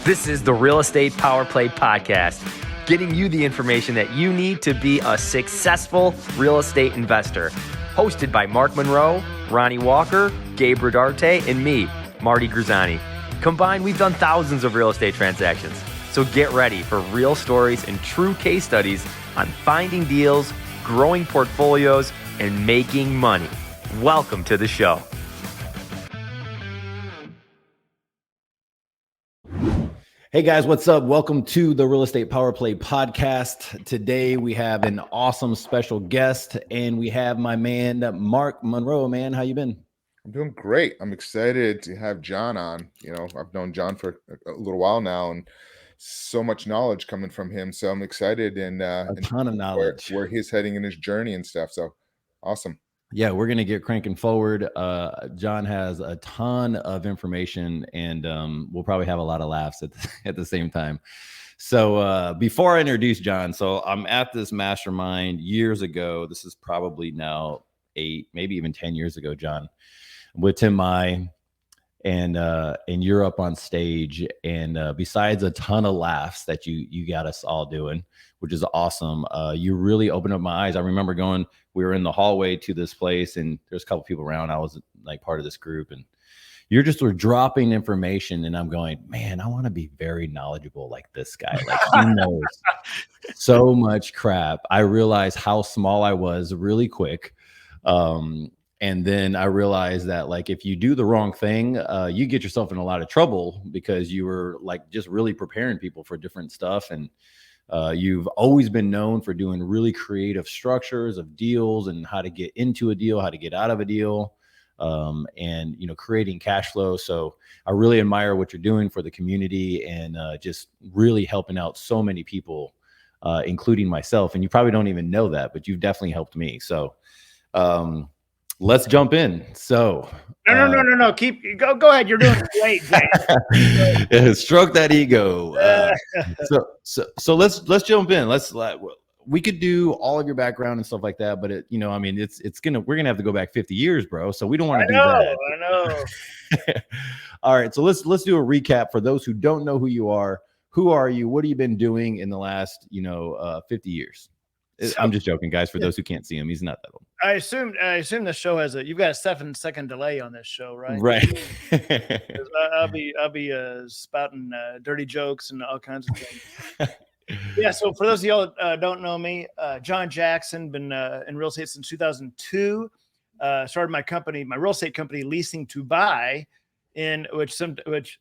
This is the Real Estate Power Play Podcast, getting you the information that you need to be a successful real estate investor. Hosted by Mark Monroe, Ronald Walker, Gabe Rodarte, and me, Marty Grizzanti. Combined, we've done thousands of real estate transactions. So get ready for real stories and true case studies on finding deals, growing portfolios, and making money. Welcome to the show. Hey guys, what's up? Welcome to the Real Estate Power Play Podcast. Today we have an awesome special guest, and we have my man, Mark Monroe. Man, how you been? I'm doing great. I'm excited to have John on. You know, I've known John for a little while now, and so much knowledge coming from him. So I'm excited and A ton of knowledge. where he's heading in his journey and stuff. So awesome. Yeah, we're gonna get cranking forward. John has a ton of information, and we'll probably have a lot of laughs at the same time. So before I introduce John, so I'm at this mastermind years ago. This is probably now 8, maybe even 10 years ago, John, with Tim Mai, and you're up on stage, and besides a ton of laughs that you got us all doing, which is awesome, you really opened up my eyes. I remember we were in the hallway to this place, and there's a couple people around. I was like part of this group, and you're just sort of dropping information, and I'm going, man, I want to be very knowledgeable like this guy. Like, he knows so much crap. I realized how small I was really quick. And then I realized that, like, if you do the wrong thing, you get yourself in a lot of trouble, because you were like just really preparing people for different stuff. And you've always been known for doing really creative structures of deals and how to get into a deal, how to get out of a deal, and, you know, creating cash flow. So I really admire what you're doing for the community, and just really helping out so many people, including myself. And you probably don't even know that, but you've definitely helped me. So let's jump in. So no. Go ahead. You're doing great, James. Stroke that ego. So let's jump in. We could do all of your background and stuff like that, but we're gonna have to go back 50 years, bro. So we don't want to do that. I know. All right. So let's do a recap for those who don't know who you are. Who are you? What have you been doing in the last 50 years? I'm just joking, guys. For those who can't see him, he's not that old. I assume the show you've got a 7-second delay on this show, right? Right. I'll be spouting dirty jokes and all kinds of things. Yeah. So for those of y'all don't know me, John Jackson, been in real estate since 2002. Started my real estate company, Leasing to Buy, which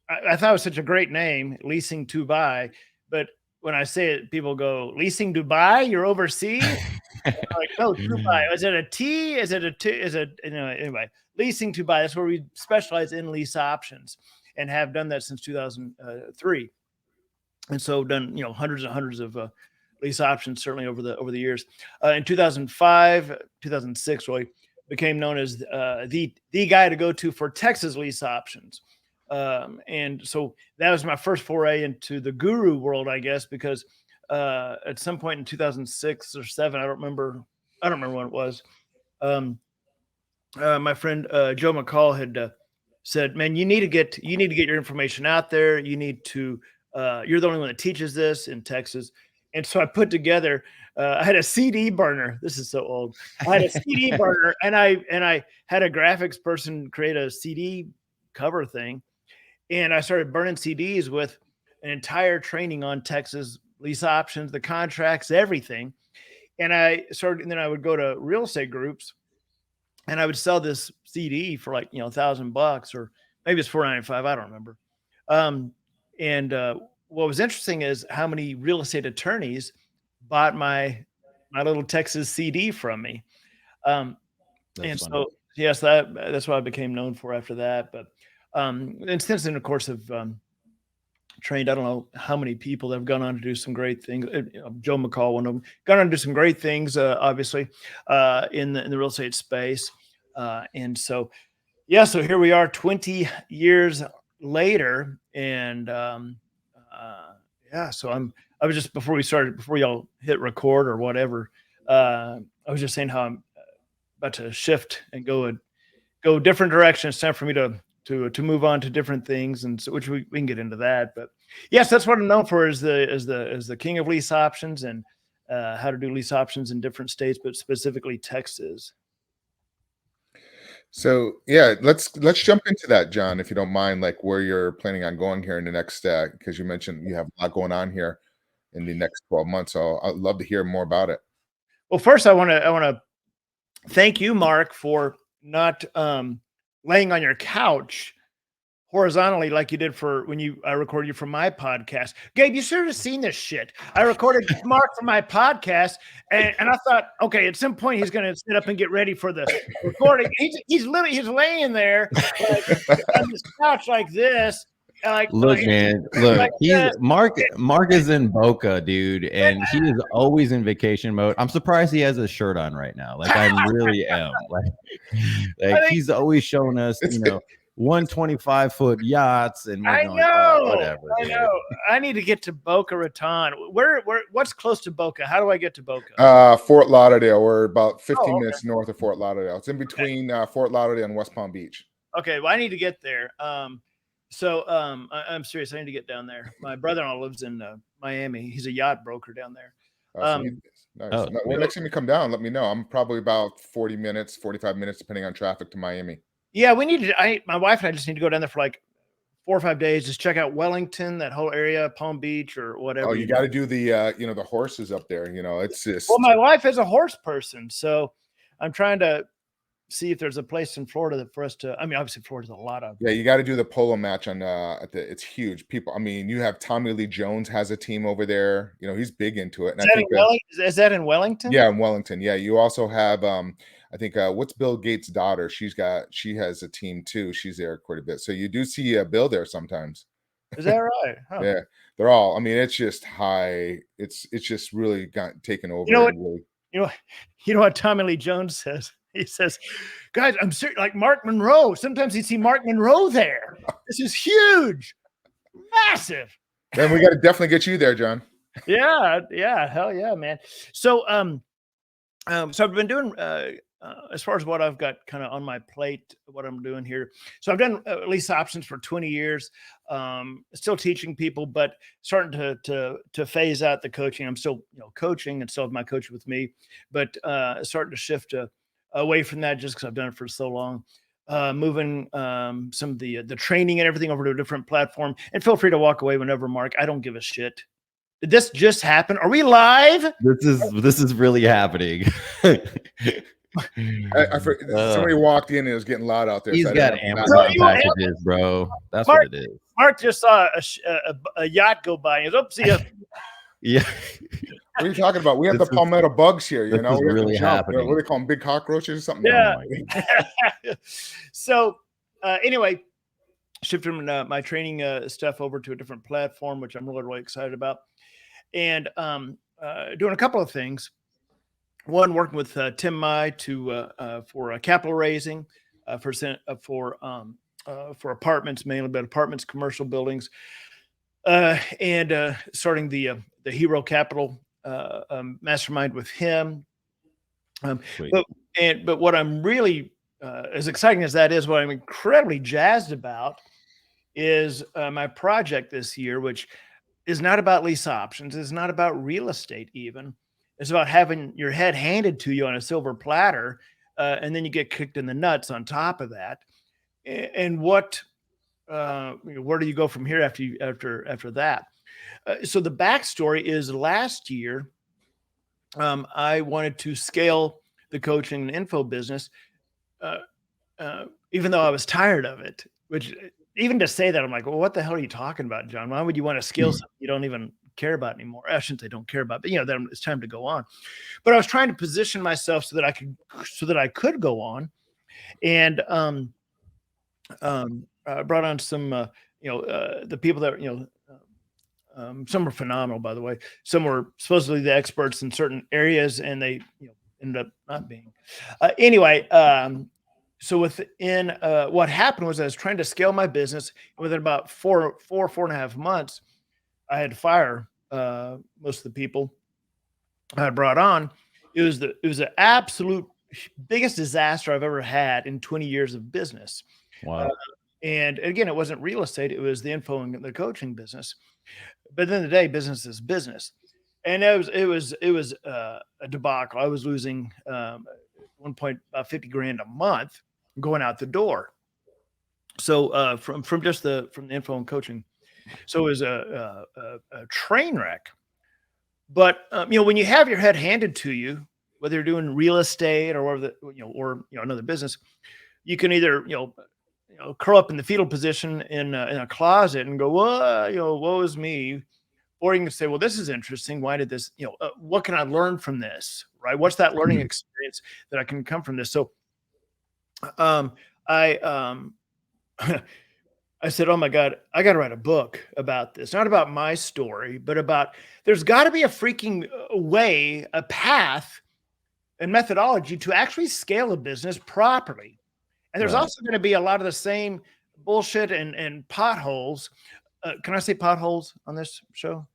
I thought was such a great name, Leasing to Buy, but when I say it, people go, leasing Dubai, you're overseas? I'm like, no, Dubai. Is it a T? Is it a T? Anyway, leasing to buy. That's where we specialize in lease options, and have done that since 2003. And so done, hundreds and hundreds of lease options, certainly over the years. In 2005, 2006, really became known as the guy to go to for Texas lease options. And so that was my first foray into the guru world, I guess, because at some point in 2006 or 7, I don't remember when it was. My friend Joe McCall had said, "Man, you need to get your information out there. You need to. You're the only one that teaches this in Texas." And so I put together. I had a CD burner. This is so old. I had a CD burner, and I had a graphics person create a CD cover thing. And I started burning CDs with an entire training on Texas lease options, the contracts, everything. And then I would go to real estate groups, and I would sell this CD for like, $1,000, or maybe it's $495. I don't remember. What was interesting is how many real estate attorneys bought my little Texas CD from me. And funny. So, yes, that's what I became known for after that. But and since then, of course, have trained, I don't know how many people that have gone on to do some great things. Joe McCall, one of them, gone on to do some great things, obviously, in the real estate space. And so, yeah, so here we are 20 years later. And so I was just, before y'all hit record or whatever, I was just saying how I'm about to shift and go different direction. It's time for me to move on to different things, and so, which we can get into that. But yes, that's what I'm known for, is the king of lease options, and how to do lease options in different states, but specifically Texas. So yeah, let's jump into that, John, if you don't mind, like where you're planning on going here in the next, because you mentioned you have a lot going on here in the next 12 months. So I'd love to hear more about it. Well, first I want to thank you, Mark, for not laying on your couch horizontally like you did for when I recorded you for my podcast. Gabe, you should have seen this shit. I recorded Mark for my podcast, and I thought, okay, at some point he's going to sit up and get ready for the recording. He's laying there on this couch like this. Look, Mark is in Boca, dude, and he is always in vacation mode. I'm surprised he has a shirt on right now. Like, I really am. Like he's always showing us, 125-foot yachts, and we're going, whatever. I know. I need to get to Boca Raton. What's close to Boca? How do I get to Boca? Fort Lauderdale. We're about 15 minutes north of Fort Lauderdale. It's in between Fort Lauderdale and West Palm Beach. Okay, well, I need to get there. So I'm serious. I need to get down there. My brother-in-law lives in Miami. He's a yacht broker down there. Nice. Well, next time you come down, let me know. I'm probably about 40 minutes, 45 minutes, depending on traffic, to Miami. Yeah, we need to. My wife and I just need to go down there for like 4 or 5 days. Just check out Wellington, that whole area, Palm Beach, or whatever. Oh, you got to do the the horses up there. It's just. Well, my wife is a horse person, so I'm trying to see if there's a place in Florida for us to. I mean, obviously Florida's a lot of. Yeah, you got to do the polo match on it's huge. People, I mean, you have Tommy Lee Jones has a team over there. He's big into it. And Is that in Wellington? Yeah, in Wellington. Yeah, you also have I think what's Bill Gates' daughter? She has a team too. She's there quite a bit. So you do see Bill there sometimes. Is that right? Huh. Yeah, they're all. I mean, it's just high. It's just really got taken over. You know what Tommy Lee Jones says? He says, guys, I'm serious, like Mark Monroe. Sometimes you see Mark Monroe there. This is huge, massive. Then we got to definitely get you there, John. Yeah, hell yeah, man. So so I've been doing as far as what I've got kind of on my plate, what I'm doing here. So I've done lease options for 20 years, still teaching people, but starting to phase out the coaching. I'm still coaching and still have my coach with me, but starting to shift away from that just because I've done it for so long. Moving some of the training and everything over to a different platform. And feel free to walk away whenever, Mark. I don't give a shit. Did this just happen? Are we live? This is really happening. Somebody walked in and it was getting loud out there. He's got Amazon packages, bro. That's what it is. Mark just saw a yacht go by. He goes, "Oopsie." Yeah. What are you talking about? We have the palmetto bugs here. This is really happening. What do they call them? Big cockroaches or something? Yeah. So anyway, shifting my training stuff over to a different platform, which I'm really excited about, and doing a couple of things. One, working with Tim Mai for capital raising for apartments, mainly, but apartments, commercial buildings, and starting the Hero Capital mastermind with him. But what I'm really as exciting as that is, what I'm incredibly jazzed about is my project this year, which is not about lease options. It's not about real estate even. It's about having your head handed to you on a silver platter, and then you get kicked in the nuts on top of that. And where do you go from here after that? So the backstory is last year, I wanted to scale the coaching and info business, even though I was tired of it. Which even to say that, I'm like, well, what the hell are you talking about, John? Why would you want to scale something you don't even care about anymore? I shouldn't say don't care about, but then it's time to go on. But I was trying to position myself so that I could go on, and brought on some the people that some were phenomenal, by the way. Some were supposedly the experts in certain areas, and they ended up not being. Anyway, so within what happened was I was trying to scale my business. Within about four and a half months, I had to fire most of the people I had brought on. It was the absolute biggest disaster I've ever had in 20 years of business. Wow. And again, it wasn't real estate; it was the info and the coaching business. But at the end of the day, business is business, and it was a debacle. I was losing at one point about 50 grand a month going out the door. So from just the info and coaching, so it was a train wreck. But when you have your head handed to you, whether you're doing real estate or another business, you can either curl up in the fetal position in a closet and go, well, woe is me. Or you can say, well, this is interesting. Why did this, what can I learn from this? Right? What's that learning experience that I can come from this? So I I said, oh my God, I got to write a book about this, not about my story, but about there's got to be a freaking way, a path and methodology to actually scale a business properly. And there's also going to be a lot of the same bullshit and potholes. Can I say potholes on this show?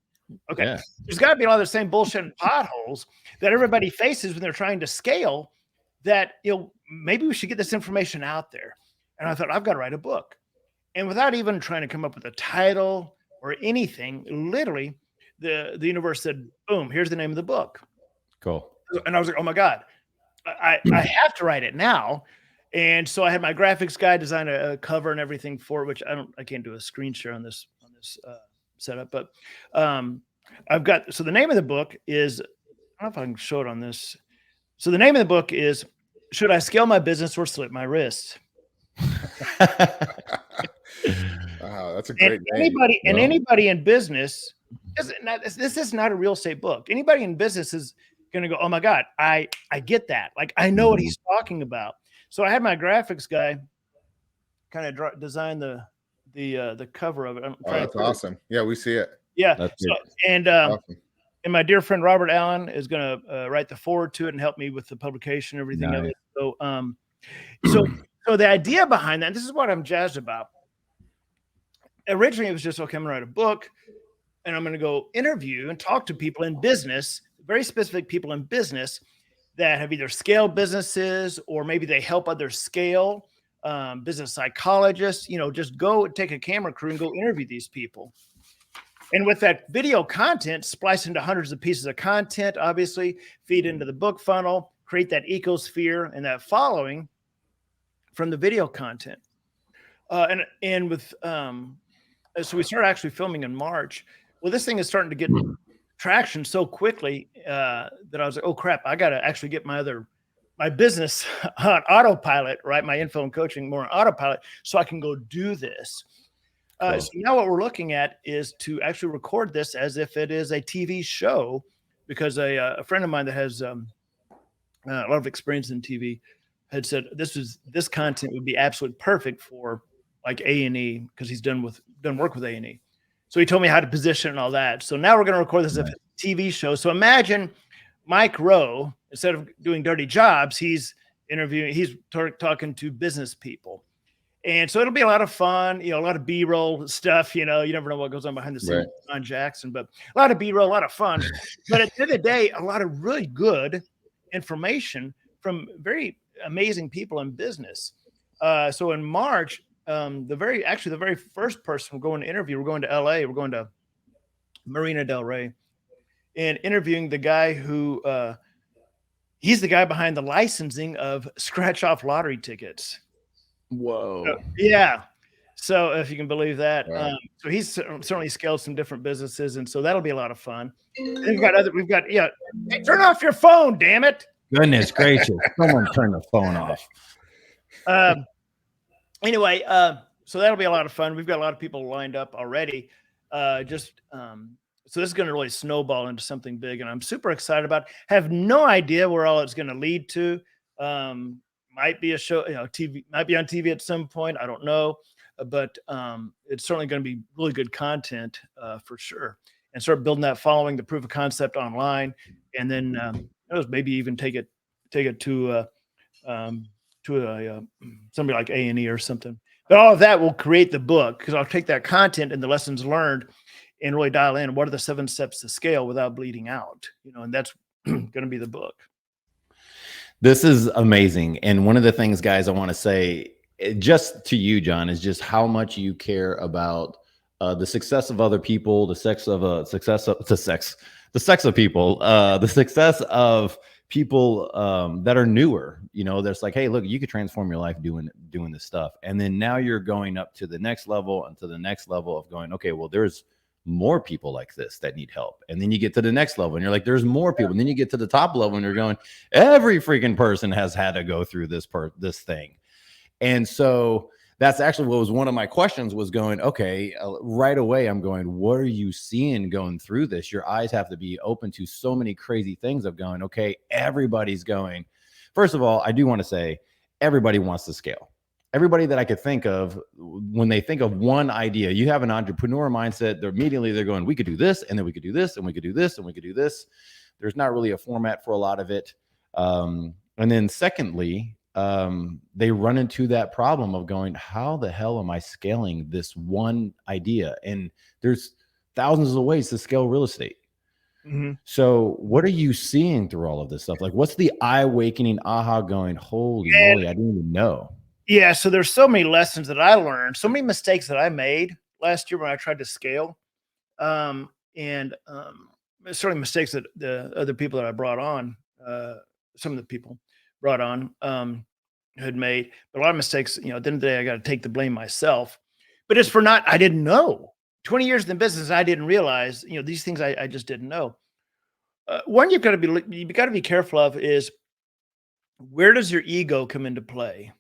Okay. Yeah. There's got to be a lot of the same bullshit and potholes that everybody faces when they're trying to scale that, maybe we should get this information out there. And I thought, I've got to write a book. And without even trying to come up with a title or anything, literally the universe said, boom, here's the name of the book. Cool. And I was like, oh my God, I have to write it now. And so I had my graphics guy design a cover and everything for it, which I can't do a screen share on this setup, but so the name of the book is, I don't know if I can show it on this. So the name of the book is, Should I Scale My Business or Slit My Wrist? Wow, that's a great name. Anybody in business, this is not a real estate book. Anybody in business is going to go, oh my God, I get that. Like, I know what he's talking about. So I had my graphics guy kind of design the cover of it. Oh, that's awesome. Yeah, we see it. Yeah. Awesome. And my dear friend Robert Allen is going to write the foreword to it and help me with the publication and everything else. So so the idea behind that, this is what I'm jazzed about. Originally, it was just, okay, I'm going to write a book and I'm going to go interview and talk to people in business, very specific people in business that have either scaled businesses or maybe they help others scale, business psychologists, just go take a camera crew and go interview these people. And with that video content, splice into hundreds of pieces of content, obviously, feed into the book funnel, create that ecosphere and that following from the video content. And with, so we started actually filming in March. Well, this thing is starting to get traction so quickly that I was like, oh crap, I got to actually get my business on autopilot, right? My info and coaching more on autopilot so I can go do this. So now what we're looking at is to actually record this as if it is a TV show, because a friend of mine that has a lot of experience in TV had said this content would be absolutely perfect for like A&E, because he's done work with A&E. So he told me how to position and all that. So now we're going to record this as a TV show. So imagine Mike Rowe, instead of doing dirty jobs, he's talking to business people. And so it'll be a lot of fun, a lot of B-roll stuff. You never know what goes on behind the scenes with John Jackson, but a lot of B-roll, a lot of fun. But at the end of the day, a lot of really good information from very amazing people in business. So in March, the very first person we're going to interview, we're going to LA, we're going to Marina Del Rey, and interviewing the guy who he's the guy behind the licensing of scratch off lottery tickets. Whoa. Yeah. So if you can believe that. Wow. So he's certainly scaled some different businesses. And so that'll be a lot of fun. And hey, turn off your phone, damn it. Goodness gracious. Someone turn the phone off. Anyway, so that'll be a lot of fun. We've got a lot of people lined up already. So this is going to really snowball into something big, and I'm super excited about it. Have no idea where all it's going to lead to. Might be a show, TV, might be on TV at some point. I don't know, but it's certainly going to be really good content for sure. And start building that following, the proof of concept online, and then maybe even take it to somebody like A&E or something. But all of that will create the book, because I'll take that content and the lessons learned and really dial in what are the 7 steps to scale without bleeding out, and that's going to be the book. This is amazing. And one of the things, guys, I want to say, just to you, John, is just how much you care about the success of other people, the sex of people, the success of people that are newer. That's like, hey, look, you could transform your life doing this stuff, and then now you're going up to the next level and to the next level of going, okay, well, there's more people like this that need help, and then you get to the next level and you're like, there's more people, and then you get to the top level and you're going, every freaking person has had to go through this thing. And so that's actually what was one of my questions, was going, okay, right away, I'm going, what are you seeing going through this? Your eyes have to be open to so many crazy things of going, okay, everybody's going. First of all, I do want to say everybody wants to scale. Everybody that I could think of, when they think of one idea, you have an entrepreneur mindset, they're going, we could do this, and then we could do this, and we could do this, and we could do this. There's not really a format for a lot of it. And then secondly, they run into that problem of going, how the hell am I scaling this one idea? And there's thousands of ways to scale real estate. Mm-hmm. So what are you seeing through all of this stuff? Like, what's the eye-awakening aha going, holy moly, I didn't even know. Yeah, so there's so many lessons that I learned, so many mistakes that I made last year when I tried to scale. And certainly mistakes that the other people that I brought on, some of the people brought on, had made, but a lot of mistakes, at the end of the day, I got to take the blame myself. But it's for I didn't know. 20 years in the business, I didn't realize, these things I just didn't know. One you've got to be careful of is, where does your ego come into play?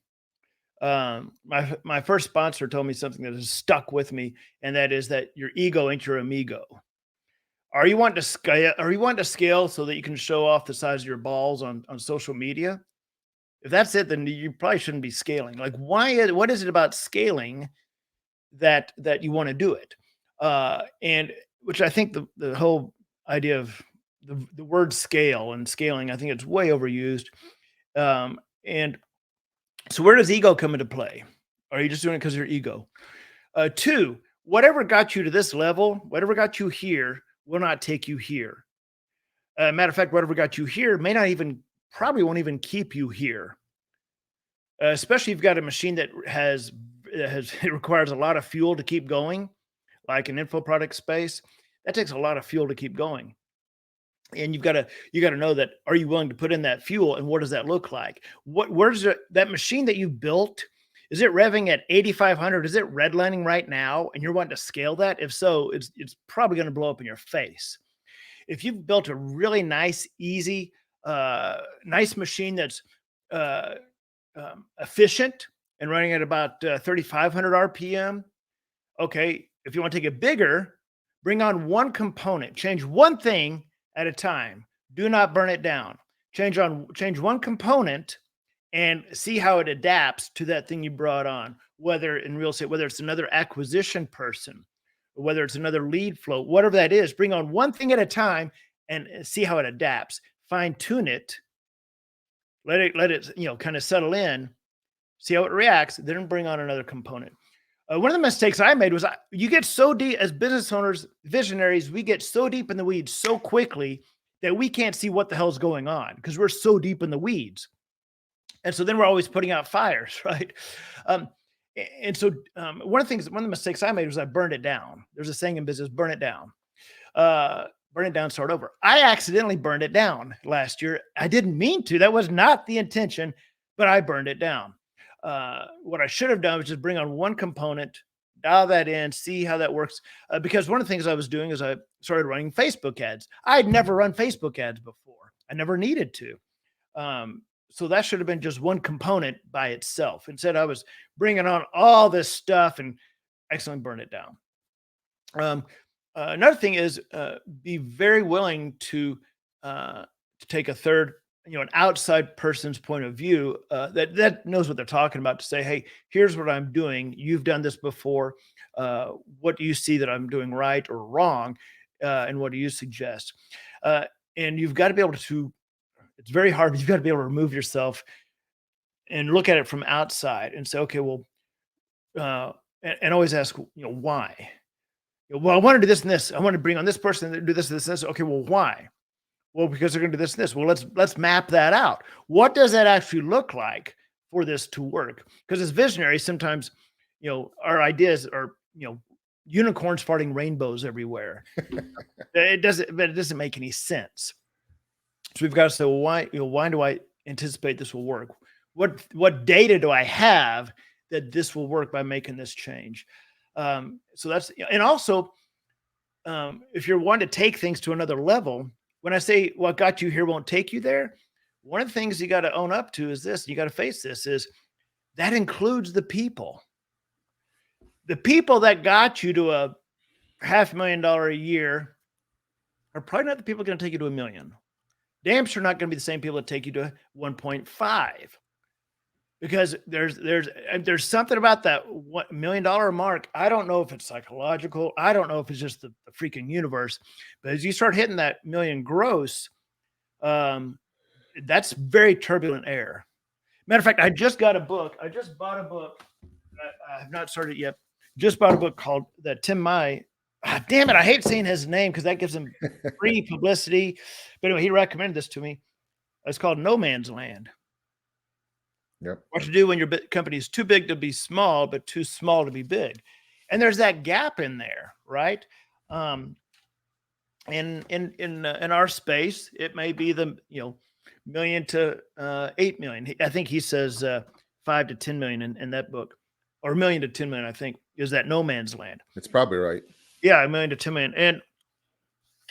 My first sponsor told me something that has stuck with me, and that is that your ego ain't your amigo. Are you wanting to scale so that you can show off the size of your balls on social media? If that's it, then you probably shouldn't be scaling. Like, what is it about scaling that you want to do it? And which I think the whole idea of the word scale and scaling, I think it's way overused. And so where does ego come into play? Are you just doing it because of your ego? 2, whatever got you to this level, whatever got you here, will not take you here. Matter of fact, whatever got you here probably won't even keep you here. Especially if you've got a machine that it requires a lot of fuel to keep going, like an info product space. That takes a lot of fuel to keep going. And you got to know that, are you willing to put in that fuel, and what does that look like? Where's that machine that you built? Is it revving at 8,500? Is it redlining right now? And you're wanting to scale that? If so, it's probably going to blow up in your face. If you've built a really nice, easy, nice machine that's efficient and running at about 3,500 RPM, okay. If you want to take it bigger, bring on one component, change one thing at a time. Do not burn it down. Change one component and see how it adapts to that thing you brought on, whether in real estate, whether it's another acquisition person, or whether it's another lead flow, whatever that is. Bring on one thing at a time and see how it adapts. Fine tune it. Let it kind of settle in, see how it reacts, then bring on another component. One of the mistakes I made was you get so deep as business owners, visionaries, we get so deep in the weeds so quickly that we can't see what the hell's going on because we're so deep in the weeds. And so then we're always putting out fires, right? And so one of the mistakes I made was I burned it down. There's a saying in business, burn it down. Burn it down, start over. I accidentally burned it down last year. I didn't mean to. That was not the intention, but I burned it down. What I should have done was just bring on one component, dial that in, see how that works. Because one of the things I was doing is I started running Facebook ads. I had never run Facebook ads before. I never needed to. So that should have been just one component by itself. Instead, I was bringing on all this stuff and accidentally burn it down. Another thing is be very willing to take a third, an outside person's point of view that knows what they're talking about, to say, hey, here's what I'm doing. You've done this before. What do you see that I'm doing right or wrong? And what do you suggest? And you've got to be able to, it's very hard, but you've got to be able to remove yourself and look at it from outside and say, okay, well, and always ask, why? Well, I want to do this and this. I want to bring on this person and do this, this, this. Okay, well, why? Well, because they're going to do this and this. Well, let's map that out. What does that actually look like for this to work. Because as visionaries, sometimes, our ideas are, unicorns farting rainbows everywhere. It doesn't make any sense. So we've got to say, well, why do I anticipate this will work? What data do I have that this will work by making this change? So that's, and also, if you're wanting to take things to another level, when I say what got you here won't take you there, one of the things you got to own up to is this, you got to face this, is that includes the people. The people that got you to a $500,000 a year are probably not the people going to take you to $1 million. Damn sure not going to be the same people that take you to 1.5, because there's something about that $1 million mark. I don't know if it's psychological. I don't know if it's just the freaking universe, but as you start hitting that million gross, that's very turbulent air. Matter of fact, I just bought a book. I have not started it yet. Just bought a book called Tim Mai. Damn it, I hate saying his name because that gives him free publicity. But anyway, he recommended this to me. It's called No Man's Land. Yep. What to do when your company is too big to be small, but too small to be big. And there's that gap in there, right? In our space, it may be the million to 8 million. I think he says 5 to 10 million in that book, or 1 million to 10 million. I think is that no man's land. It's probably right. Yeah, 1 million to 10 million. And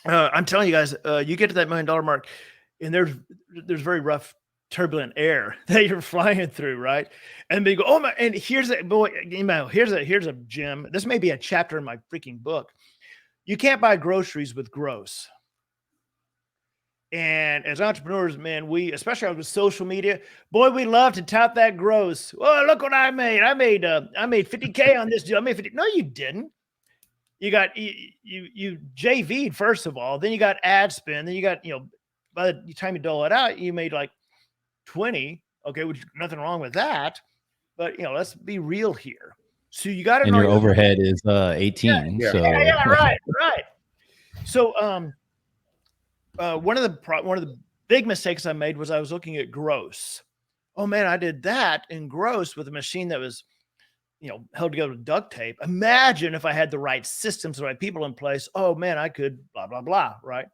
I'm telling you guys, you get to that $1 million mark, and there's very rough, turbulent air that you're flying through, right? And they go, oh my! And here's a gem. This may be a chapter in my freaking book. You can't buy groceries with gross. And as entrepreneurs, man, especially with social media, boy, we love to tout that gross. Oh, look what I made! I made 50K on this deal. I made 50. No, you didn't. You got you JV'd first of all, then you got ad spend, then you got by the time you dole it out, you made like 20. Okay, which nothing wrong with that, but let's be real here. So you got to know your overhead is 18. Yeah. So right. So one of the big mistakes I made was I was looking at gross. Oh man, I did that in gross with a machine that was held together with duct tape. Imagine if I had the right systems, the right people in place. Oh man, I could blah, blah, blah, right?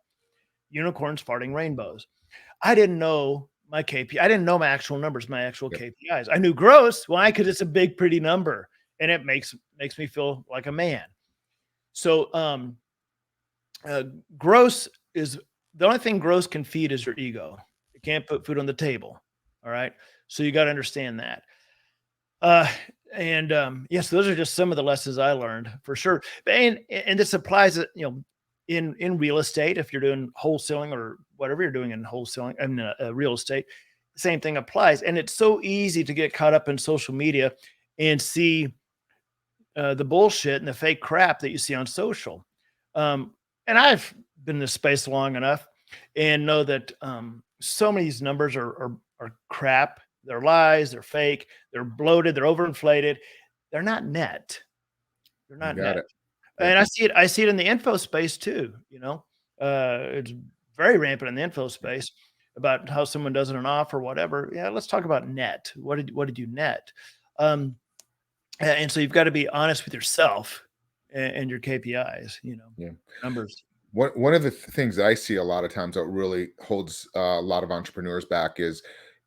Unicorns farting rainbows. I didn't know my KPI. I didn't know my actual numbers, my actual KPIs. I knew gross. Why? Because it's a big, pretty number. And it makes me feel like a man. So gross is the only thing gross can feed is your ego. It can't put food on the table. All right. So you got to understand that. Yes, those are just some of the lessons I learned for sure. And this applies, in real estate, if you're doing wholesaling or whatever you're doing in wholesaling, real estate, same thing applies. And it's so easy to get caught up in social media and see the bullshit and the fake crap that you see on social. And I've been in this space long enough and know that so many of these numbers are crap. They're lies. They're fake. They're bloated. They're overinflated. They're not net. They're not net. And I see it in the info space too. It's very rampant in the info space about how someone does an offer or whatever. Yeah, let's talk about net. What did you net? And so you've got to be honest with yourself and your KPIs. Numbers. One of the things that I see a lot of times that really holds a lot of entrepreneurs back is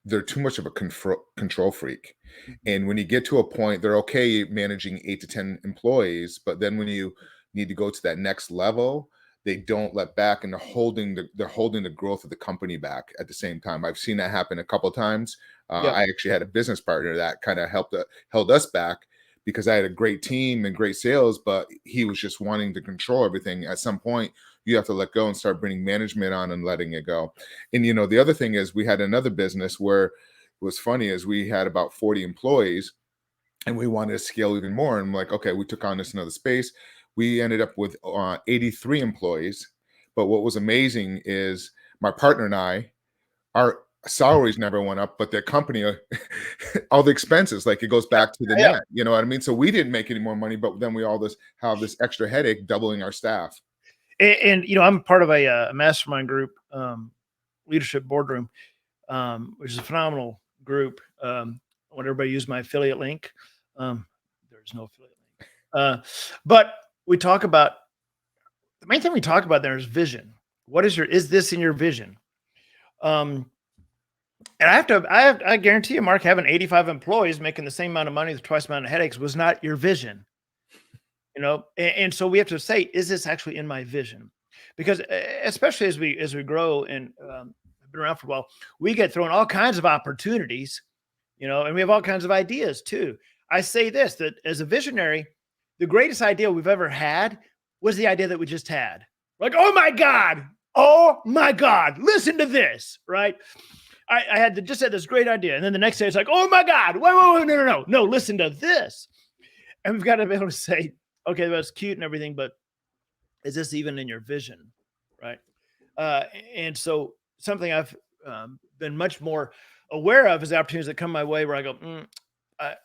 they're too much of a control freak. And when you get to a point, they're okay managing 8 to 10 employees, but then when you need to go to that next level, they don't let back, and they're holding the growth of the company back at the same time. I've seen that happen a couple of times. I actually had a business partner that kind of held us back because I had a great team and great sales, but he was just wanting to control everything. At some point, you have to let go and start bringing management on and letting it go. And, the other thing is we had another business where it was funny is we had about 40 employees and we wanted to scale even more. And I'm like, okay, we took on this another space. We ended up with 83 employees. But what was amazing is my partner and I, our salaries never went up, but the company, all the expenses, like it goes back to the net, you know what I mean? So we didn't make any more money, but then we have this extra headache doubling our staff. And I'm part of a mastermind group, Leadership Boardroom, which is a phenomenal group. want everybody to use my affiliate link. There's no affiliate link. But we talk about, the main thing we talk about there is vision. What is this in your vision? And I guarantee you, Mark, having 85 employees making the same amount of money with twice the amount of headaches was not your vision. And so we have to say, is this actually in my vision? Because especially as we grow and have been around for a while, we get thrown all kinds of opportunities, and we have all kinds of ideas too. I say this, that as a visionary, the greatest idea we've ever had was the idea that we just had. Like, oh my God, listen to this, right? I just had this great idea. And then the next day it's like, oh my God, wait, no, listen to this. And we've got to be able to say, okay, that's cute and everything, but is this even in your vision, right? And so something I've been much more aware of is the opportunities that come my way where I go,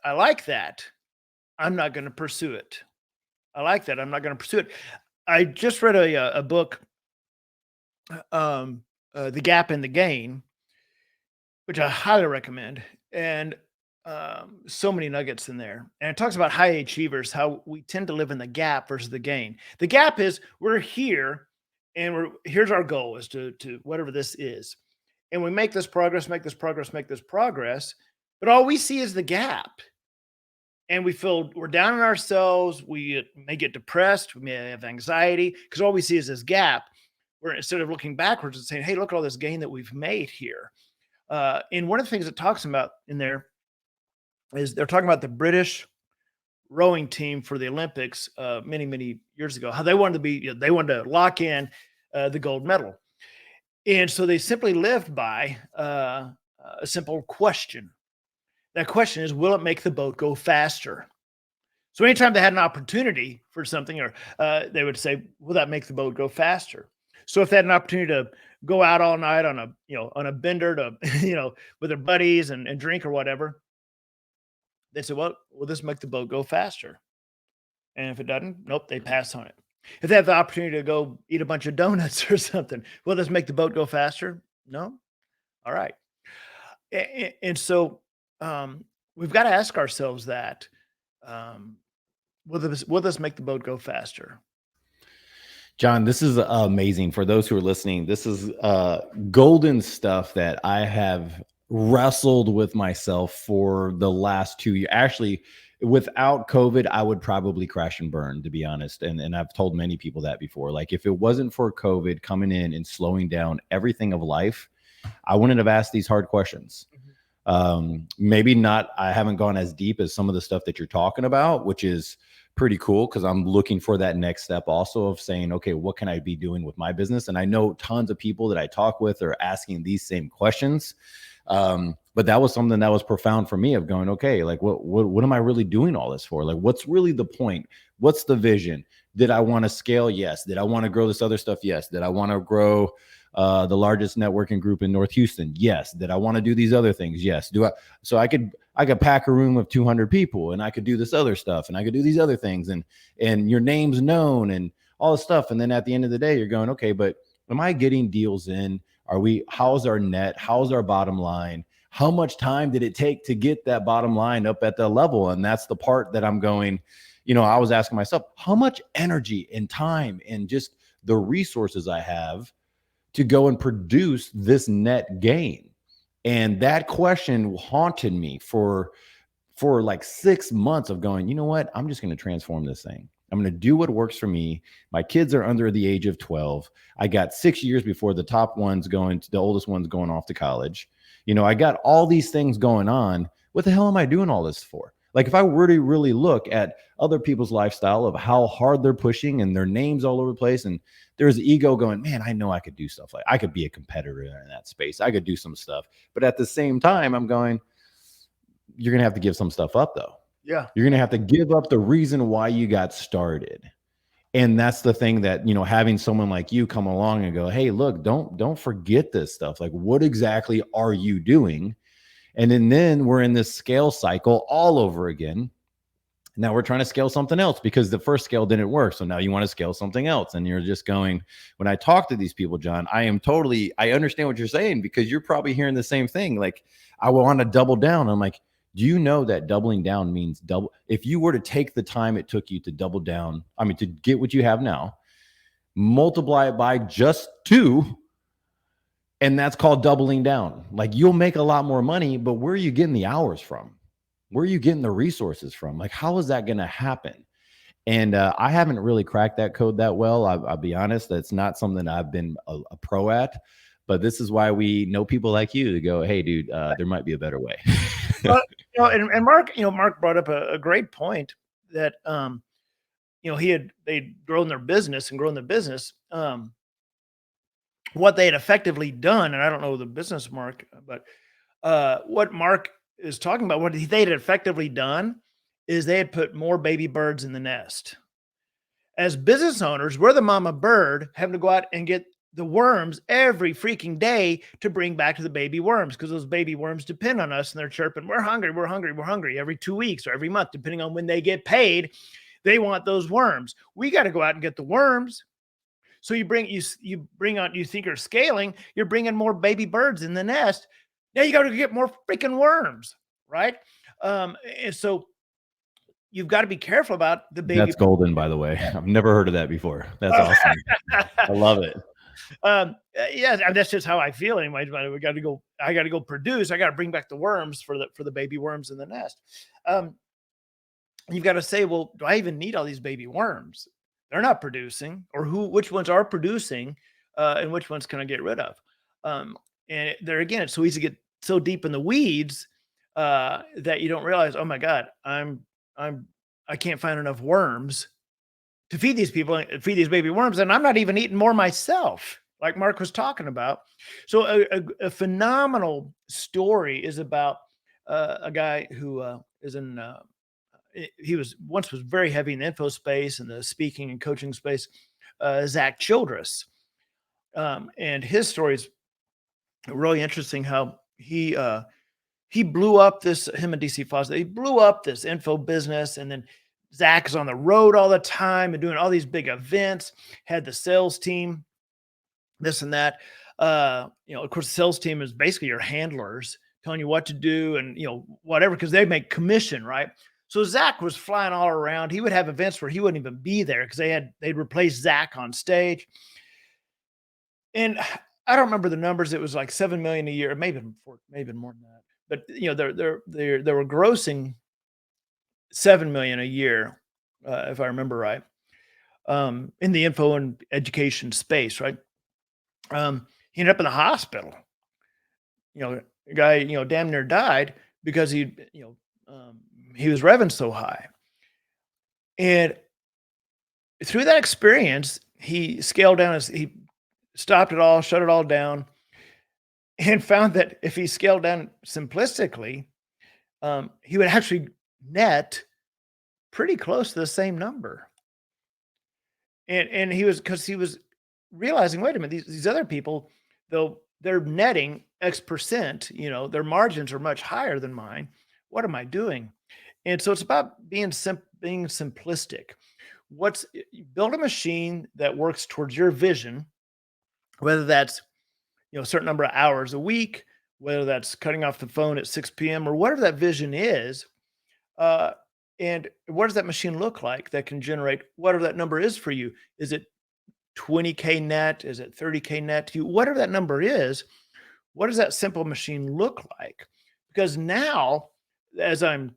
I like that. I'm not going to pursue it. I like that. I'm not going to pursue it. I just read a book, The Gap and the Gain, which I highly recommend. And so many nuggets in there. And it talks about high achievers, how we tend to live in the gap versus the gain. The gap is we're here and here's our goal is to whatever this is. And we make this progress, but all we see is the gap. And we feel we're down on ourselves. We may get depressed. We may have anxiety because all we see is this gap. Where instead of looking backwards and saying, hey, look at all this gain that we've made here. And one of the things it talks about in there is they're talking about the British rowing team for the Olympics many, many years ago, how they wanted to lock in the gold medal. And so they simply lived by a simple question. That question is, will it make the boat go faster? So anytime they had an opportunity for something, or they would say, will that make the boat go faster? So if they had an opportunity to go out all night on a bender to, with their buddies and drink or whatever, they said, well, will this make the boat go faster? And if it doesn't, nope, they pass on it. If they have the opportunity to go eat a bunch of donuts or something, will this make the boat go faster? No? All right. And so we've got to ask ourselves that, will this make the boat go faster? John, this is amazing. For those who are listening, this is golden stuff that I have wrestled with myself for the last 2 years. Actually, without COVID, I would probably crash and burn, to be honest. And I've told many people that before. Like, if it wasn't for COVID coming in and slowing down everything of life, I wouldn't have asked these hard questions. Maybe not, I haven't gone as deep as some of the stuff that you're talking about, which is pretty cool because I'm looking for that next step also of saying, okay, what can I be doing with my business? And I know tons of people that I talk with are asking these same questions. But that was something that was profound for me of going, okay, like what am I really doing all this for? Like, what's really the point? What's the vision? Did I want to scale? Yes. Did I want to grow this other stuff? Yes. Did I want to grow the largest networking group in North Houston? Yes. Did I want to do these other things? Yes. So I could pack a room of 200 people and I could do this other stuff and I could do these other things and your name's known and all this stuff. And then at the end of the day, you're going, okay, but am I getting deals in? How's our net? How's our bottom line? How much time did it take to get that bottom line up at that level? And that's the part that I'm going, I was asking myself, how much energy and time and just the resources I have to go and produce this net gain? And that question haunted me for like 6 months of going, you know what? I'm just going to transform this thing. I'm going to do what works for me. My kids are under the age of 12. I got 6 years before the oldest one's going off to college. I got all these things going on. What the hell am I doing all this for? Like, if I were to really look at other people's lifestyle of how hard they're pushing and their names all over the place, and there's ego going, man, I know I could do stuff like I could be a competitor in that space. I could do some stuff. But at the same time, I'm going, you're going to have to give some stuff up though. Yeah. You're going to have to give up the reason why you got started. And that's the thing that, having someone like you come along and go, hey, look, don't forget this stuff. Like, what exactly are you doing? And then we're in this scale cycle all over again. Now we're trying to scale something else because the first scale didn't work. So now you want to scale something else. And you're just going, when I talk to these people, John, I understand what you're saying because you're probably hearing the same thing. Like, I want to double down. I'm like, Do you know that doubling down means double? If you were to take the time it took you to double down, I mean, to get what you have now, multiply it by just 2, and that's called doubling down. Like, you'll make a lot more money, but where are you getting the hours from? Where are you getting the resources from? Like, how is that going to happen? And I haven't really cracked that code that well. I'll be honest. That's not something I've been a pro at. But this is why we know people like you to go, hey, dude, there might be a better way. Well, and Mark, Mark brought up a great point that, they'd grown their business. What they had effectively done, and I don't know the business, Mark, but what Mark is talking about, what they had effectively done is they had put more baby birds in the nest. As business owners, we're the mama bird having to go out and get the worms every freaking day to bring back to the baby worms, because those baby worms depend on us, and they're chirping, we're hungry, we're hungry, we're hungry, every 2 weeks or every month, depending on when they get paid. They want those worms. We got to go out and get the worms. So you think you're scaling, you're bringing more baby birds in the nest. Now you got to get more freaking worms, right? And so you've got to be careful about the baby. That's golden, by the way. I've never heard of that before. That's awesome. I love it. Yeah, that's just how I feel anyway. I got to go produce. I got to bring back the worms for the baby worms in the nest. You've got to say, well, do I even need all these baby worms? They're not producing, or which ones are producing, and which ones can I get rid of? And there again, it's so easy to get so deep in the weeds that you don't realize, oh my God, I can't find enough worms to feed these people, feed these baby worms, and I'm not even eating more myself, like Mark was talking about. So a phenomenal story is about a guy who is in. He was very heavy in the info space and the speaking and coaching space. Zach Childress, and his story is really interesting. How he blew up him and DC Fawcett. He blew up this info business, and then Zach is on the road all the time and doing all these big events, had the sales team, this and that. Of course, the sales team is basically your handlers telling you what to do and, whatever, because they make commission, right? So Zach was flying all around. He would have events where he wouldn't even be there because they'd replace Zach on stage. And I don't remember the numbers. It was like $7 million a year, maybe more than that. But they were grossing $7 million a year, if I remember right, in the info and education space, right? He ended up in the hospital. The guy, damn near died because he was revving so high. And through that experience, he scaled down he stopped it all, shut it all down, and found that if he scaled down simplistically, he would actually net pretty close to the same number. And he was realizing, wait a minute, these other people, though they're netting X percent, their margins are much higher than mine. What am I doing? And so it's about being simplistic. Build a machine that works towards your vision, whether that's a certain number of hours a week, whether that's cutting off the phone at 6 p.m. or whatever that vision is. And what does that machine look like that can generate whatever that number is for you? Is it 20K net? Is it 30K net to you? Whatever that number is, what does that simple machine look like? Because now, as I'm,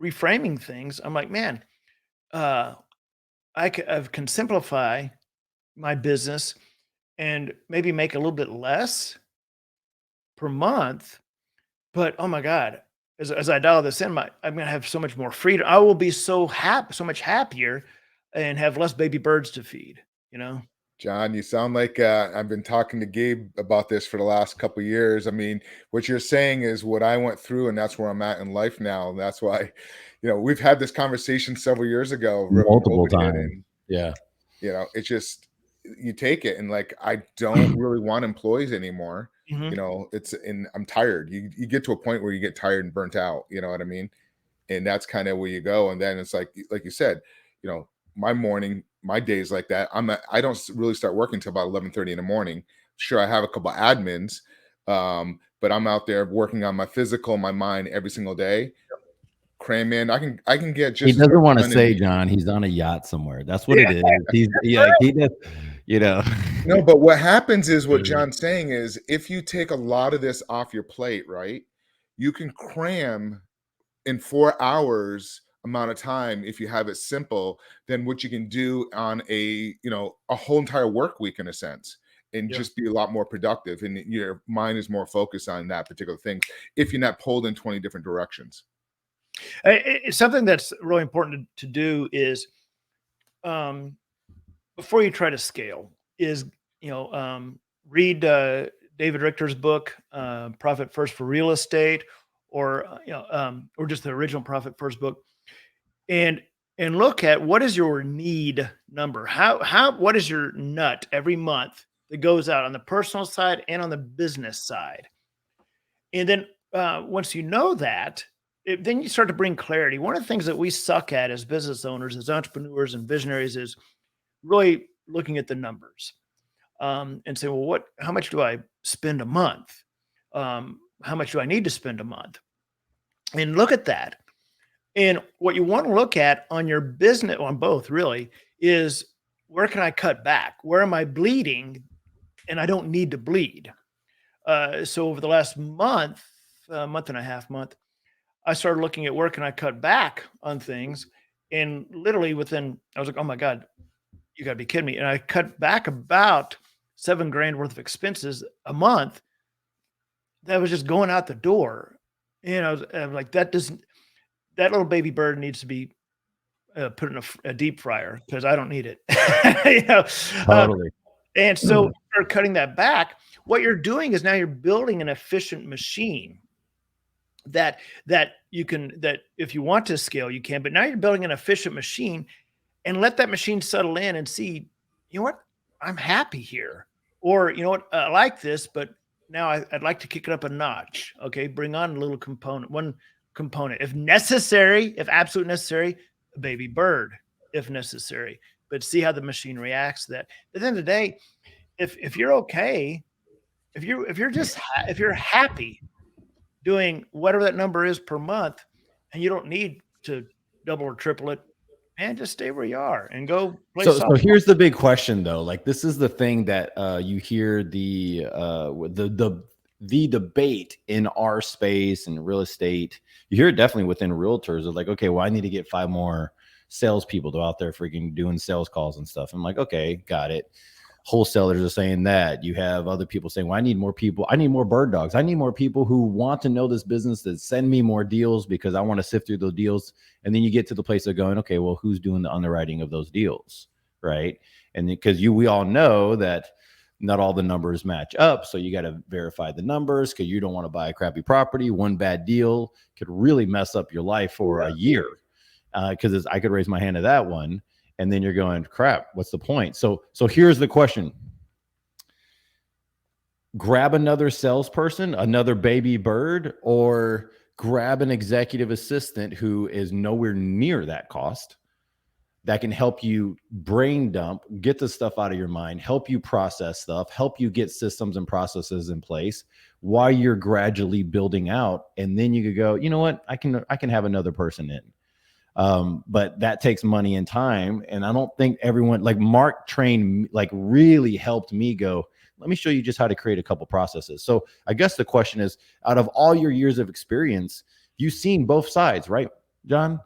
reframing things, I'm like, man, I can simplify my business and maybe make a little bit less per month. But oh my God, as I dial this in, I'm going to have so much more freedom. I will be so much happier, and have less baby birds to feed, John, you sound like I've been talking to Gabe about this for the last couple of years. I mean, what you're saying is what I went through, and that's where I'm at in life now. And that's why, we've had this conversation several years ago, multiple times. Yeah. It's just, you take it, and like, I don't really want employees anymore. Mm-hmm. I'm tired. You get to a point where you get tired and burnt out, you know what I mean? And that's kind of where you go. And then it's like you said, my days like that. I don't really start working until about 11:30 in the morning. Sure, I have a couple of admins, But I'm out there working on my physical, my mind every single day. Cram in. I can get just. He as doesn't much want to done say, in- John, he's on a yacht somewhere. That's what it is. He's like, he just, you know. No, but what happens is what John's saying is if you take a lot of this off your plate, right, you can cram in 4 hours amount of time if you have it simple than what you can do on a whole entire work week in a sense, and just be a lot more productive, and your mind is more focused on that particular thing if you're not pulled in 20 different directions. It's something that's really important to do is before you try to scale is read David Richter's book, Profit First for Real Estate, or or just the original Profit First book, and look at what is your need number. What is your nut every month that goes out on the personal side and on the business side, and then once you know that. Then you start to bring clarity. One of the things that we suck at as business owners, as entrepreneurs and visionaries, is really looking at the numbers and say, well, how much do I spend a month? How much do I need to spend a month? And look at that. And what you want to look at on your business, on both really, is where can I cut back? Where am I bleeding? And I don't need to bleed. So over the last month and a half, I started looking at where can I cut back on things. And literally I was like, oh my God, you gotta be kidding me. And I cut back about $7,000 worth of expenses a month that was just going out the door. And I'm like, that little baby bird needs to be put in a deep fryer because I don't need it. Totally. And so for cutting that back, what you're doing is now you're building an efficient machine that if you want to scale, you can, but now you're building an efficient machine, and let that machine settle in and see, you know what, I'm happy here. Or, you know what, I like this, but now I'd like to kick it up a notch. Okay. Bring on a little one component. If necessary, if absolutely necessary, a baby bird, if necessary, but see how the machine reacts to that. At the end of the day, if you're okay, if you're happy doing whatever that number is per month, and you don't need to double or triple it, and just stay where you are and go play So softball. here's the big question though. Like, this is the thing that you hear the debate in our space and real estate. You hear it definitely within realtors of like, okay, well, I need to get 5 more salespeople to out there freaking doing sales calls and stuff. I'm like, okay, got it. Wholesalers are saying that. You have other people saying, well, I need more people. I need more bird dogs. I need more people who want to know this business, that send me more deals because I want to sift through those deals. And then you get to the place of going, okay, well, who's doing the underwriting of those deals? Right. And because we all know that not all the numbers match up. So you got to verify the numbers because you don't want to buy a crappy property. One bad deal could really mess up your life for a year. Because I could raise my hand to that one. And then you're going, crap, what's the point? So here's the question. Grab another salesperson, another baby bird, or grab an executive assistant who is nowhere near that cost, that can help you brain dump, get the stuff out of your mind, help you process stuff, help you get systems and processes in place while you're gradually building out. And then you could go, you know what, I can have another person in. But that takes money and time. And I don't think everyone, like Mark trained, like really helped me go, let me show you just how to create a couple processes. So I guess the question is, out of all your years of experience, you've seen both sides, right, John?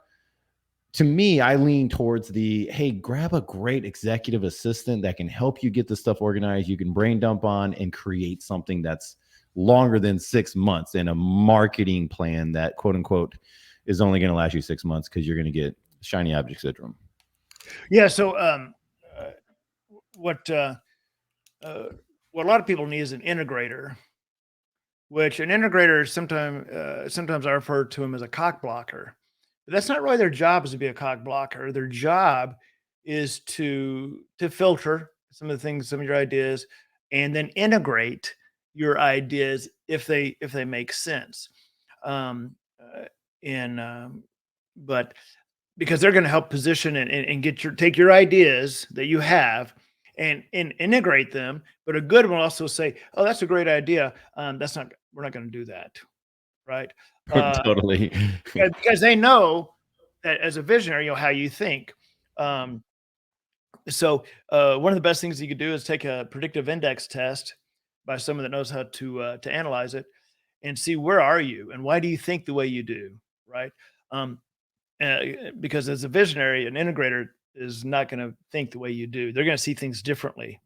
To me, I lean towards hey, grab a great executive assistant that can help you get the stuff organized, you can brain dump on and create something that's longer than 6 months, and a marketing plan that, quote unquote, is only going to last you 6 months because you're going to get shiny object syndrome. Yeah. So what a lot of people need is an integrator, which an integrator sometimes I refer to him as a cock blocker. But that's not really their job, is to be a cock blocker. Their job is to filter some of your ideas, and then integrate your ideas if they make sense. But because they're going to help position and take your ideas that you have and integrate them. But a good one will also say, "Oh, that's a great idea. We're not going to do that." Right. Totally. Because they know that as a visionary, how you think. Um, one of the best things you could do is take a predictive index test by someone that knows how to analyze it and see where are you and why do you think the way you do, right? Um, because as a visionary, an integrator is not going to think the way you do. They're going to see things differently,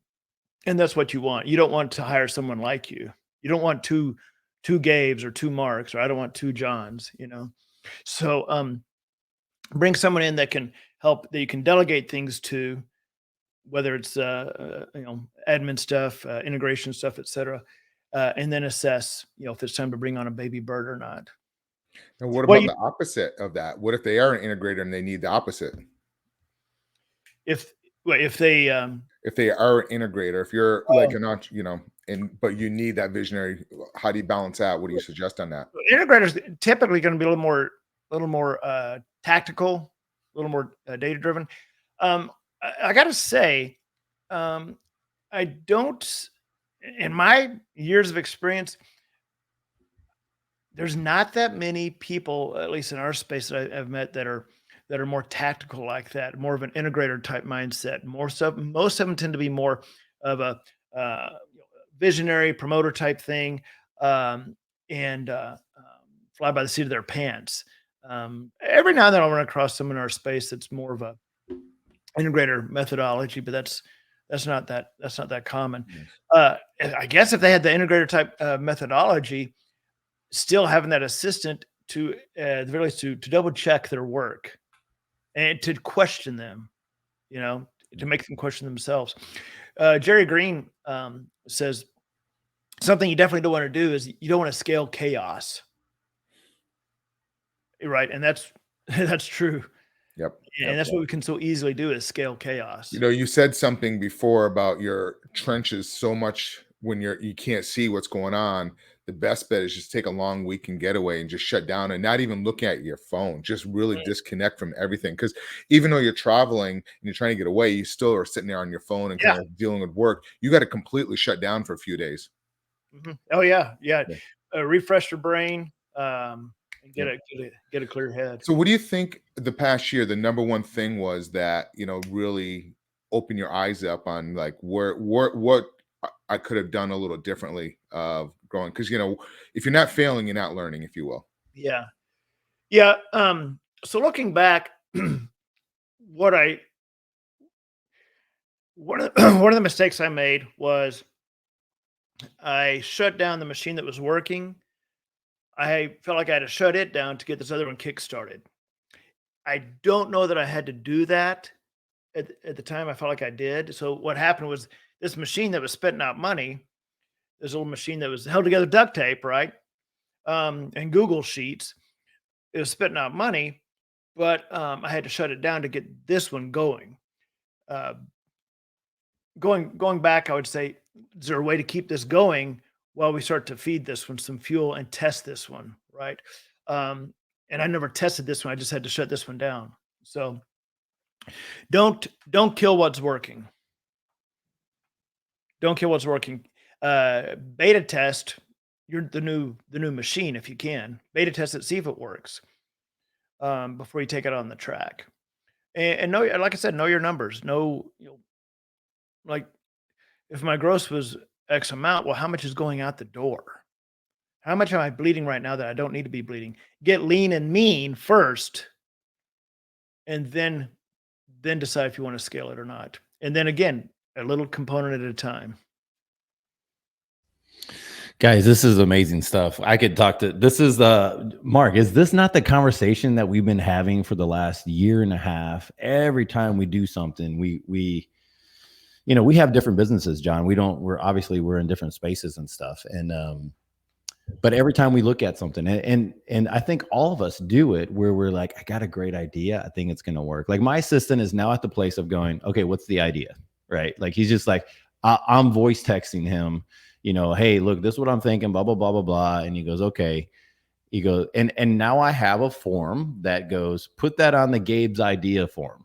and that's what you want. You don't want to hire someone like you. You don't want two Gabes or two Marks, or I don't want two Johns. So bring someone in that can help, that you can delegate things to, whether it's admin stuff, integration stuff, etc., and then assess if it's time to bring on a baby bird or not. And what Well, about the opposite of that? What if they are an integrator and they need the opposite? If they are an integrator, if you're like but you need that visionary, how do you balance out? What do you suggest on that? Integrators typically going to be a little more tactical, a little more data driven. I got to say, I don't, in my years of experience, there's not that many people, at least in our space, that I've met that are more tactical like that, more of an integrator type mindset. Most of them tend to be more of a visionary promoter type thing, and fly by the seat of their pants. Every now and then I'll run across someone in our space that's more of a integrator methodology, but that's not that common. Yes. I guess if they had the integrator type methodology, still having that assistant to at the very least to double check their work and to question them, to make them question themselves. Jerry Green says something you definitely don't want to do is you don't want to scale chaos. Right. And that's true. Yep. And that's what we can so easily do is scale chaos. You said something before about your trenches so much when you can't see what's going on. The best bet is just take a long weekend getaway and just shut down and not even look at your phone. Just really disconnect from everything. Because even though you're traveling and you're trying to get away, you still are sitting there on your phone and kind of dealing with work. You got to completely shut down for a few days. Mm-hmm. Oh yeah. Refresh your brain. And get a clear head. So what do you think the past year, the number one thing was that, really open your eyes up on like what I could have done a little differently of growing? Because, if you're not failing, you're not learning, if you will. Yeah. Yeah. So looking back, one of the mistakes I made was I shut down the machine that was working. I felt like I had to shut it down to get this other one kick-started. I don't know that I had to do that at the time. I felt like I did. So what happened was this machine that was spitting out money, this little machine that was held together duct tape, right? And Google Sheets, it was spitting out money, but I had to shut it down to get this one going. Going back, I would say, is there a way to keep this going while we start to feed this one some fuel and test this one, right? And I never tested this one. I just had to shut this one down. So don't kill what's working. Don't kill what's working. Beta test the new machine if you can. Beta test it, see if it works before you take it on the track. And know, like I said, know your numbers. Know, like if my gross was X amount, well, how much is going out the door? How much am I bleeding right now that I don't need to be bleeding? Get lean and mean first, and then decide if you want to scale it or not. And then again, a little component at a time. Guys, this is amazing stuff. I could talk to, this is Mark, is this not the conversation that we've been having for the last year and a half? Every time we do something, we have different businesses, John. We're in different spaces and stuff. And, but every time we look at something and I think all of us do it where we're like, I got a great idea. I think it's going to work. Like my assistant is now at the place of going, okay, what's the idea? Right. Like he's just like, I'm voice texting him, hey, look, this is what I'm thinking, blah, blah, blah, blah, blah. And he goes, okay. He goes, and now I have a form that goes, put that on the Gabe's idea form.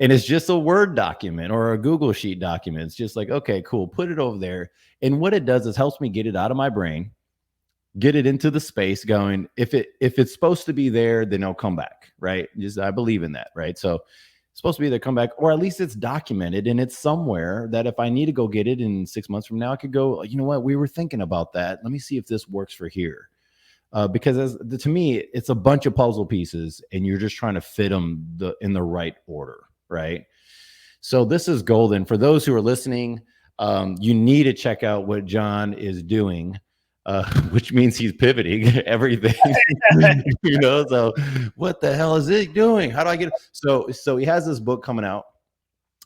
And it's just a Word document or a Google Sheet document. It's just like, okay, cool, put it over there. And what it does is helps me get it out of my brain, get it into the space going. If it's supposed to be there, then it'll come back, right? I believe in that, right? So it's supposed to be there, come back, or at least it's documented and it's somewhere that if I need to go get it in 6 months from now, I could go, you know what, we were thinking about that. Let me see if this works for here. Because to me, it's a bunch of puzzle pieces and you're just trying to fit them in the right order, right? So this is golden. For those who are listening, you need to check out what John is doing, which means he's pivoting everything, so what the hell is it doing? How do I get it? So he has this book coming out,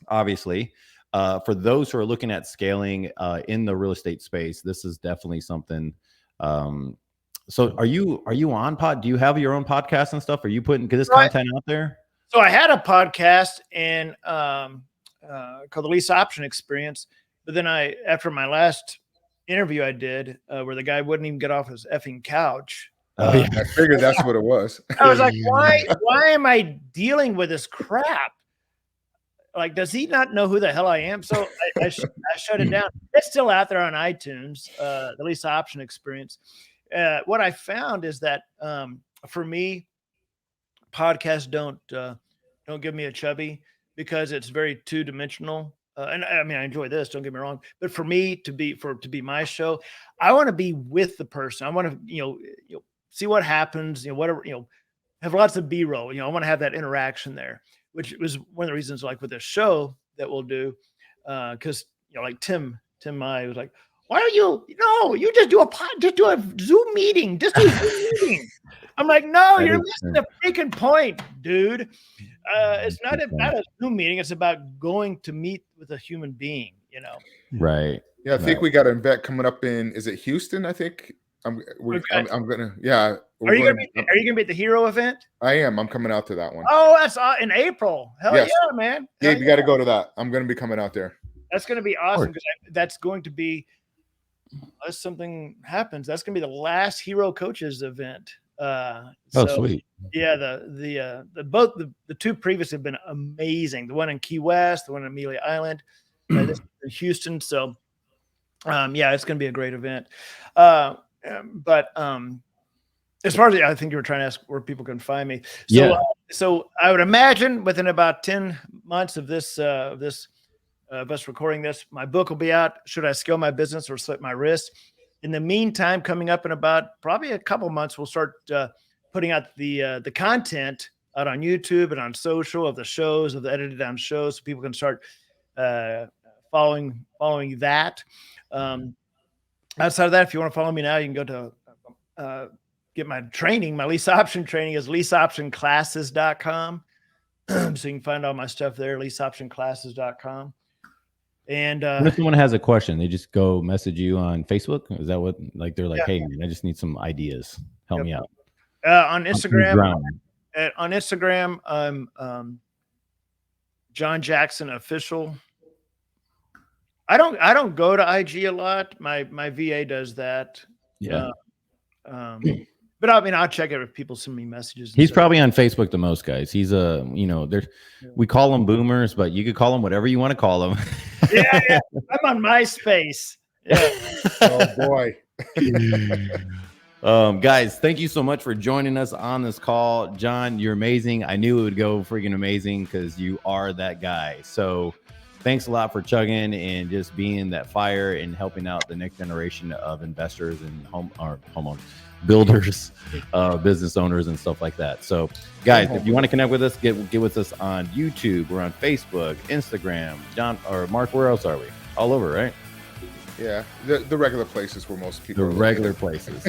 obviously. For those who are looking at scaling in the real estate space, this is definitely something. So are you on pod? Do you have your own podcast and stuff? Are you putting this content out there? So I had a podcast and called the Lease Option Experience, but then after my last interview I did where the guy wouldn't even get off his effing couch. I figured that's what it was. I was like, why am I dealing with this crap? Like, does he not know who the hell I am? So I shut it down. It's still out there on iTunes, the Lease Option Experience. What I found is that for me, podcasts don't give me a chubby because it's very two-dimensional. And I mean, I enjoy this, don't get me wrong, but for me to be my show, I want to be with the person. I want to, see what happens, whatever, have lots of B-roll, I want to have that interaction there, which was one of the reasons, like with this show that we'll do. Cause like Tim Mai was like, why are you just do a Zoom meeting, just do a Zoom meeting. I'm like, no, you're missing the freaking point, dude. It's not about a Zoom meeting. It's about going to meet with a human being, Right. Yeah. I think we got an event coming up is it Houston? I think I'm gonna, yeah. Are you gonna be at the Hero event? I am. I'm coming out to that one. Oh, that's in April. Hell yes. Yeah, man. Gabe, you got to go to that. I'm going to be coming out there. That's going to be awesome because that's going to be, unless something happens, that's going to be the last Hero Coaches event. Sweet. Yeah, the two previous have been amazing. The one in Key West, the one in Amelia Island, this in Houston. So, it's going to be a great event. But as far as I think you were trying to ask where people can find me. So, so I would imagine within about 10 months of this of us recording this, my book will be out. Should I Scale My Business or Slit My Wrist? In the meantime, coming up in about probably a couple months, we'll start putting out the content out on YouTube and on social of the shows, of the edited down shows, so people can start following that. Outside of that, if you want to follow me now, you can go to get my training. My lease option training is leaseoptionclasses.com. So you can find all my stuff there, leaseoptionclasses.com. And if someone has a question, they just go message you on Facebook. Is that what, like, they're like, hey, man, I just need some ideas. Help me out. On Instagram, I'm John Jackson Official. I don't go to IG a lot. My VA does that. Yeah. But I mean, I'll check it if people send me messages. He's probably on Facebook the most, guys. He's we call them boomers, but you could call them whatever you want to call them. Yeah. I'm on MySpace. Yeah. Oh boy. Guys, thank you so much for joining us on this call. John, you're amazing. I knew it would go freaking amazing because you are that guy. So thanks a lot for chugging and just being that fire and helping out the next generation of investors and homeowners, builders, business owners, and stuff like that. So guys, if you want to connect with us, get with us on YouTube. We're on Facebook, Instagram. John or Mark, where else are we? All over, right? Yeah, the regular places where most people the regular places.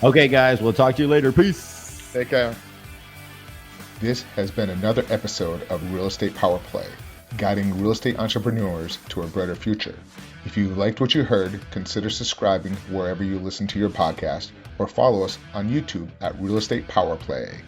Okay, guys, we'll talk to you later. Peace. Take care. This has been another episode of Real Estate Power Play, guiding real estate entrepreneurs to a brighter future. If you liked what you heard, consider subscribing wherever you listen to your podcast or follow us on YouTube at Real Estate Power Play.